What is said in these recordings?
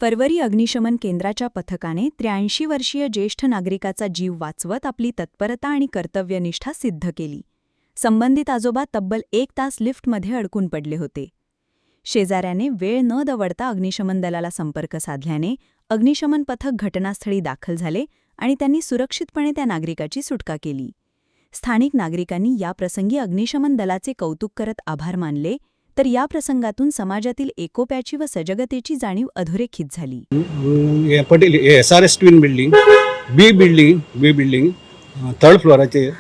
परवरी अग्निशमन केंद्राच्या पथकाने 83 वर्षीय ज्येष्ठ नागरिकाचा जीव वाचवत आपली तत्परता आणि कर्तव्यनिष्ठा सिद्ध केली. संबंधित आजोबा तब्बल 1 तास लिफ्टमध्ये अडकून पडले होते. शेजाऱ्याने वेळ न दवडता अग्निशमन दलाला संपर्क साधल्याने अग्निशमन पथक घटनास्थळी दाखल झाले आणि त्यांनी सुरक्षितपणे त्या नागरिकाची सुटका केली. स्थानिक नागरिकांनी याप्रसंगी अग्निशमन दलाचे कौतुक करत आभार मानले, तर या प्रसंगातून समाजातील एकोप्याची व सजगतेची जाणीव अधोरेखित झाली. पटेल SRS ट्विन बिल्डिंग बी बिल्डिंग थर्ड फ्लोराचेर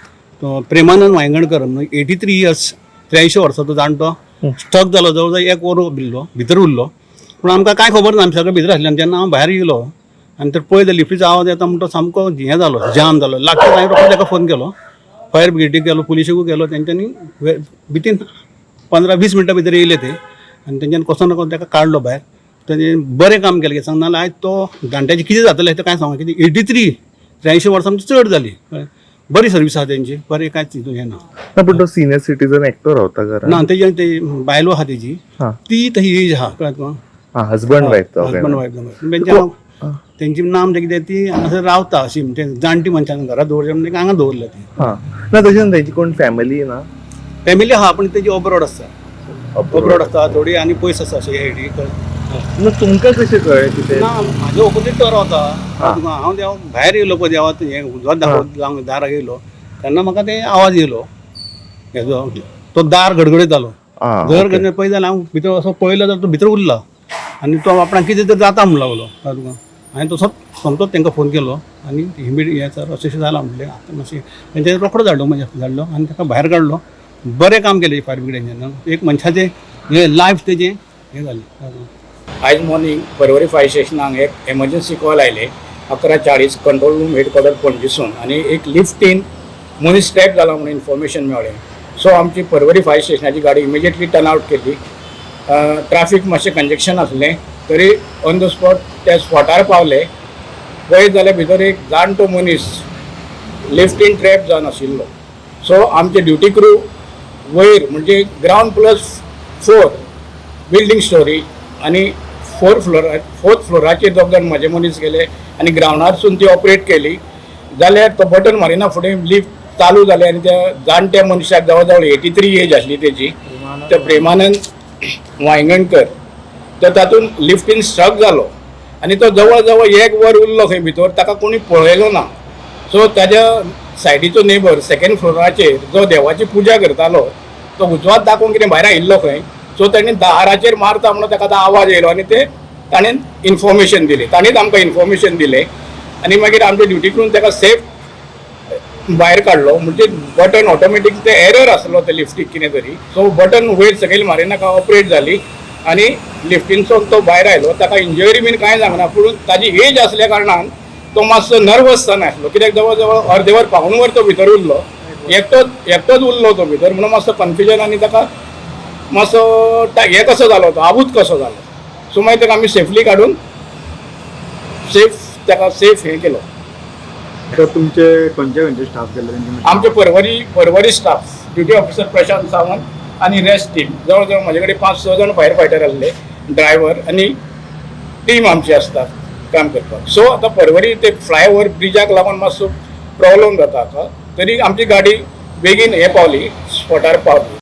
तो प्रेमानंद वांयगणकर 83 इयर्स 83 वर्साचो जाणटो स्टक जालो, जवळ जवळ 1 वर भितर उरलो. पूण आमकां कांय खबर ना, आमी सगळे भितर आसले. जेन्ना हांव भायर गेलो आनी तर पळयलो लिफ्टीचो आवाज येता म्हणटा सामको हें जालो, जाम जालो. लागता हांवें रोखडो ताका फोन केलो, फायर ब्रिगेडीक गेलो, पुलिशेकूय गेलो. तेंच्यांनी विथीन 15-20 मिनटां भितर येयले ते आनी तेंच्यांनी कसो ना कसो ताका काडलो भायर. तेणी बरें काम केलें सांग. नाल्यार आयज तो जाणट्याचें कितें जातलें तें कांय सांगूं. कितें 83 वर्सां चड जाली. बरी सर्वीस आहा तेंची, बरें कांयच हें ना. पण तो सिनियर सिटीजन एक्टर रावता घरा ना, तेजें ते बायलो आहा तेजी ती तशी एज आहा, कळ्ळें तुका. हजबंड वायफ तेंची नाम तें कितें ती हांगासर रावता अशी, म्हणजे जाणटी मनशान घरा दवरल्या म्हणजे हांगा दवरल्या ती. ना तशें तेंची कोण फॅमिली ना? फॅमिली आहा पण तेजी अब्रॉड आसता थोडी आनी पयस आसा अशी हेडी. मग तुमकां कशें कळ्ळें कितें? ना, म्हाजे ऑपोजीट डोर रावता. हांव देंव भायर येयलो पळय देवात हें उजवात दाखोवन दाराक येयलो तेन्ना म्हाका ते आवाज येयलो हेजो. तो दार गडगडयतालो. घर गडगड पळय जाल्यार हांव भितर असो पळयलो जाल्यार तो भितर उरला आनी तो आपणाक कितें तर जाता म्हणून लागलो तुका. हांवें तसोच समतोच तांकां फोन केलो आनी हें सर अशें जालां म्हणलें. आतां मातशें तेंचे रोखडो धाडलो आनी ताका भायर काडलो. बरें काम केलें फायर ब्रिगेडीन. एक मनशाचें हें लायफ तेजें हें जालें. आयज मॉर्निंग परवरी फायर स्टेशनाक एक एमर्जन्सी कॉल आयले 11:40 कंट्रोल रूम हेडक्वॉर्टर पणजेसून आनी एक लिफ्टीन मनीस ट्रॅप जाला म्हणून इन्फॉर्मेशन मेळ्ळें. सो आमची परवरी फायर स्टेशनाची गाडी इमिजिएटली टर्न आउट केली. ट्राफीक मातशें कंजेक्शन आसलें तरी ऑन द स्पॉट त्या स्पॉटार पावले. पळयत जाल्यार भितर एक जाणटो मनीस लिफ्टीन ट्रॅप जावन आशिल्लो. सो आमचे ड्युटी क्रू वयर म्हणजे ग्रावंड +4 बिल्डींग स्टोरी आनी 4th फ्लोराचेर दोग जाण म्हाजे मनीस गेले आनी ग्रावंडारसून ती ऑपरेट केली. जाल्यार तो बटन मारिना फुडें लिफ्ट चालू जालें आनी त्या जाणट्या मनशाक जवळ जवळ 83 एज आसली तेजी, ते प्रेमानंद वांयगणकर, तो तातूंत लिफ्टीन स्ट्रक जालो आनी तो जवळ जवळ 1 वर उरलो खंय भितर. ताका कोणी पळयलो ना. सो ताज्या सायडीचो नेबर 2nd फ्लोराचेर जो देवाची पुजा करतालो तो उजवात दाखोवन कितें भायर आयिल्लो खंय. सो ताणें दाराचेर मारता म्हणून ताका आवाज येयलो आनी ते ताणें इन्फॉर्मेशन दिली. ताणीच आमकां इन्फॉर्मेशन दिलें आनी मागीर आमचे ड्युटी करून ताका सेफ भायर काडलो. म्हणजे बटन ऑटोमॅटीक ते एरर आसलो ते लिफ्टीक कितें तरी. सो बटन वयर सकयल मारिनाका ऑपरेट जाली आनी लिफ्टीनचो तो भायर आयलो. ताका इंजरी बीन कांय जावना, पूण ताजी एज आसल्या कारणान तो मातसो नर्वस जावन आसलो. कित्याक जवळ जवळ अर्देवर पावून वर तो भितर उरलो, एकटोच उरलो तो भितर म्हणून मातसो कन्फ्युजन आनी ताका मातसो हें कसो जालो, तो आबूज कसो जालो. सो मागीर ताका आमी सेफली काडून सेफ हें केलो. तर तुमचे खंयचे स्टाफ गेले? आमचे Porvorim staff, duty officer Prashant Sawant आनी रेस्ट टीम. जवळ जवळ म्हाजे कडेन 5-6 जाण फायर फायटर आसले, ड्रायव्हर आनी टीम आमची आसता काम करपाक. सो आतां परवरी ते फ्लायओव्हर ब्रिजाक लागून मातसो प्रॉब्लम जाता. तरी आमची गाडी बेगीन हें पावली, स्पॉटार पावली.